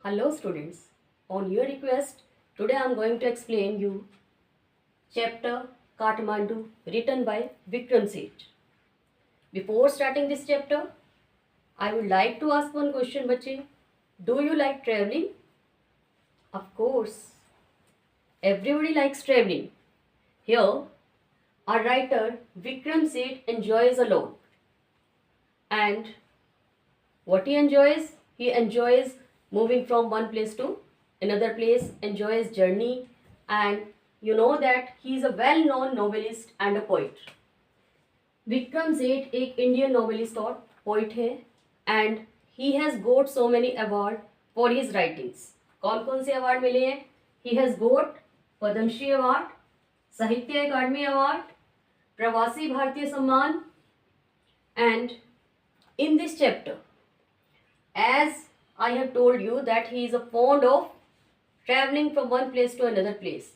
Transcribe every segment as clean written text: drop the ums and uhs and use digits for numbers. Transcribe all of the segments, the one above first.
Hello students, on your request, today I am going to explain you chapter Kathmandu written by Vikram Seth. Before starting this chapter, I would like to ask one question बच्चे. Do you like traveling? Of course, everybody likes traveling. Here, our writer Vikram Seth enjoys a lot. And what he enjoys? He enjoys moving from one place to another place, enjoys journey, and you know that he is a well-known novelist and a poet. Vikram Seth एक Indian novelist और poet है and he has got so many award for his writings. कौन कौन से award मिले हैं? He has got Padma Shri award, Sahitya Akademi award, Pravasi Bharatiya Samman. And in this chapter, as I have told you that he is a fond of traveling from one place to another place,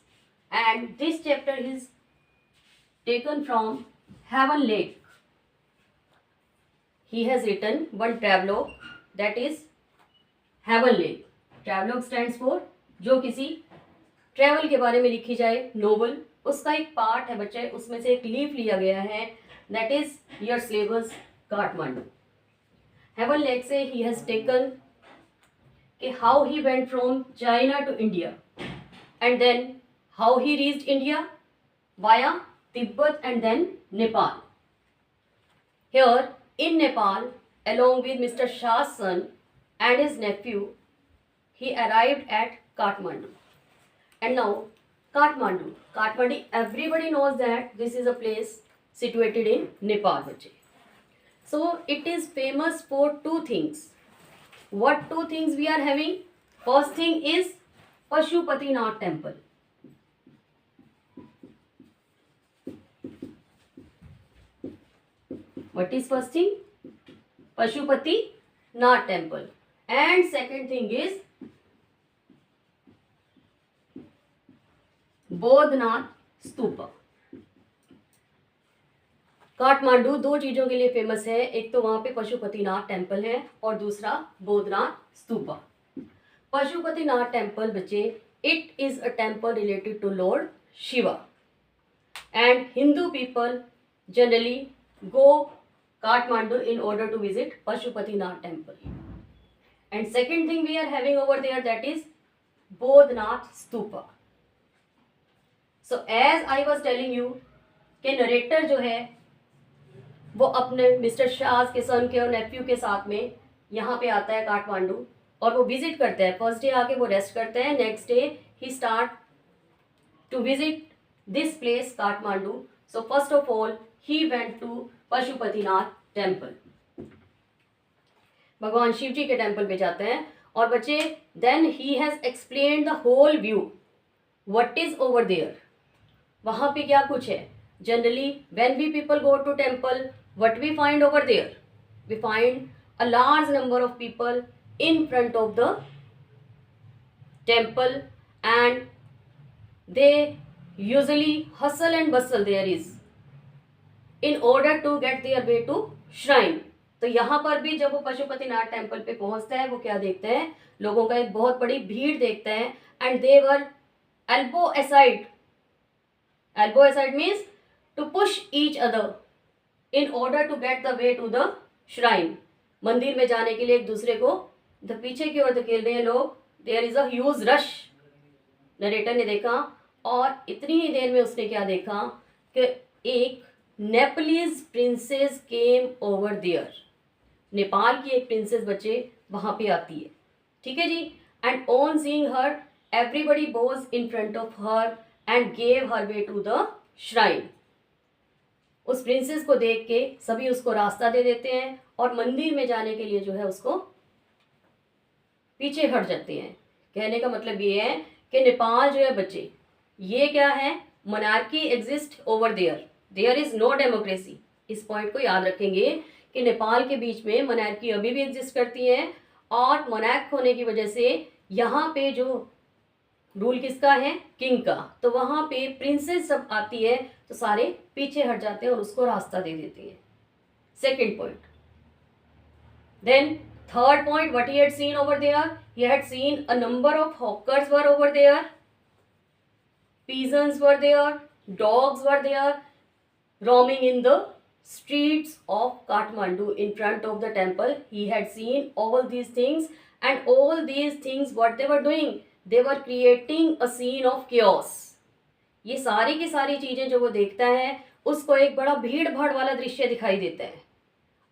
and this chapter is taken from Heaven Lake. He has written one travelogue, that is Heaven Lake. Travelogue stands for जो किसी travel के बारे में लिखी जाए novel, उसका एक part है बच्चे, उसमें से एक लीफ लिया गया है, that is your syllabus Kathmandu. Heaven Lake से he has taken कि how he went from China to India and then how he reached India via Tibet and then Nepal. Here in Nepal, along with Mr. Shah's son and his nephew, he arrived at Kathmandu. And now Kathmandu, everybody knows that this is a place situated in Nepal. So it is famous for two things. What two things we are having? First thing is Pashupatinath temple. What is first thing? Pashupatinath temple. And second thing is Bodhnath stupa. Kathmandu दो चीज़ों के लिए famous है, एक तो वहाँ पे Pashupatinath temple है और दूसरा बोधनाथ स्तूपा. पशुपतिनाथ टेम्पल बच्चे, it is a temple related to lord Shiva and Hindu people generally go Kathmandu in order to visit Pashupatinath temple. And second thing we are having over there, that is Bodhnath stupa. So as I was telling you कि narrator जो है वो अपने mister Shah के सन के और नेफ्यू के साथ में यहाँ पे आता है काठमांडू और वो विजिट करता है. फर्स्ट डे आके वो रेस्ट करते हैं, next day he start to visit this place Kathmandu. So first of all he went to Pashupatinath temple. भगवान शिव जी के टेम्पल पे जाते हैं और बच्चे then he has explain the whole view what is over there. वहाँ पे क्या कुछ है. Generally, when we people go to temple, what we find over there? We find a large number of people in front of the temple and they usually hustle and bustle there is in order to get their way to shrine. तो यहाँ पर भी जब वो Pashupatinath temple पे पहुँचता है वो क्या देखते हैं? लोगों का एक बहुत बड़ी भीड़ देखते हैं and they were elbow aside. Elbow aside means to push each other in order to get the way to the shrine. मंदिर में जाने के लिए एक दूसरे को पीछे की ओर धकेल रहे हैं लोग. There is a huge rush. Narrator ने देखा और इतनी ही देर में उसने क्या देखा कि एक Nepalese princess came over there. Nepal की एक प्रिंसेस बच्चे वहाँ पे आती है. ठीक है जी. And on seeing her everybody bows in front of her and gave her way to the shrine. उस प्रिंसेस को देख के सभी उसको रास्ता दे देते हैं और मंदिर में जाने के लिए जो है उसको पीछे हट जाते हैं. कहने का मतलब ये है कि नेपाल जो है बच्चे, ये क्या है? Monarchy exist over there, there is no democracy. इस पॉइंट को याद रखेंगे कि नेपाल के बीच में मोनार्की अभी भी एग्जिस्ट करती है और मोनार्क होने की वजह से यहाँ पे जो रूल किसका है? किंग का. तो वहाँ पे प्रिंसेस सब आती है तो सारे पीछे हट जाते हैं और उसको रास्ता दे देती है. Second point. Then Third point, what he had seen over there? He had seen a number of hawkers were over there. Peasants were there. Dogs were there, roaming in the streets of Kathmandu in front of the temple. He had seen all these things, and all these things, what they were doing? They were creating a scene of chaos. ये सारी की सारी चीजें जो वो देखता है उसको एक बड़ा भीड़ भाड़ वाला दृश्य दिखाई देता है।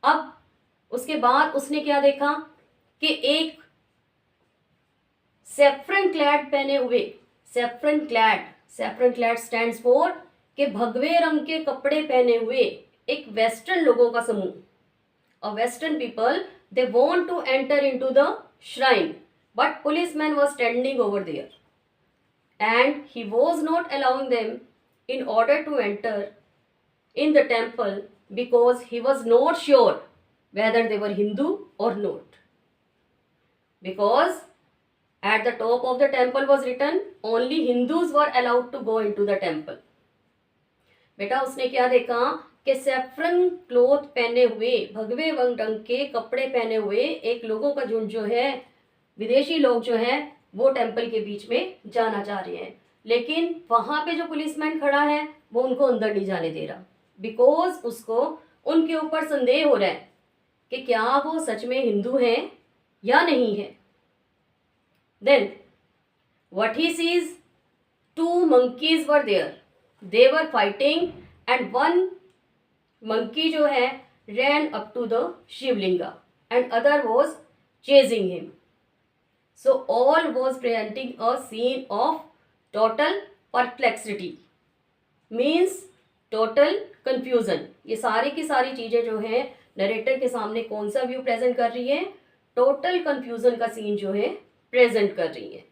अब उसके बाद उसने क्या देखा कि एक सेफ्रन क्लैड पहने हुए, सेफ्रन क्लैड स्टैंड्स फॉर के भगवे रंग के कपड़े पहने हुए एक वेस्टर्न लोगों का समूह, a western people, they want to enter into the shrine, but policeman was standing over there and he was not allowing them in order to enter in the temple because he was not sure whether they were Hindu or not, because at the top of the temple was written only Hindus were allowed to go into the temple. बेटा उसने क्या देखा कि saffron cloth पहने हुए, भगवे रंग के कपड़े पहने हुए एक लोगों का झुंड जो है, विदेशी लोग जो हैं वो टेम्पल के बीच में जाना चाह रहे हैं, लेकिन वहां पे जो पुलिसमैन खड़ा है वो उनको अंदर नहीं जाने दे रहा, बिकॉज उसको उनके ऊपर संदेह हो रहा है कि क्या वो सच में हिंदू हैं या नहीं है। Then what he sees, 2 monkeys were there, they were fighting and one monkey जो है ran up to the Shivalinga and other was chasing him. So all was presenting a scene of total perplexity, means total confusion. ये सारी की सारी चीजें जो है narrator के सामने कौन सा व्यू प्रेजेंट कर रही है? टोटल कंफ्यूजन का सीन जो है प्रेजेंट कर रही है।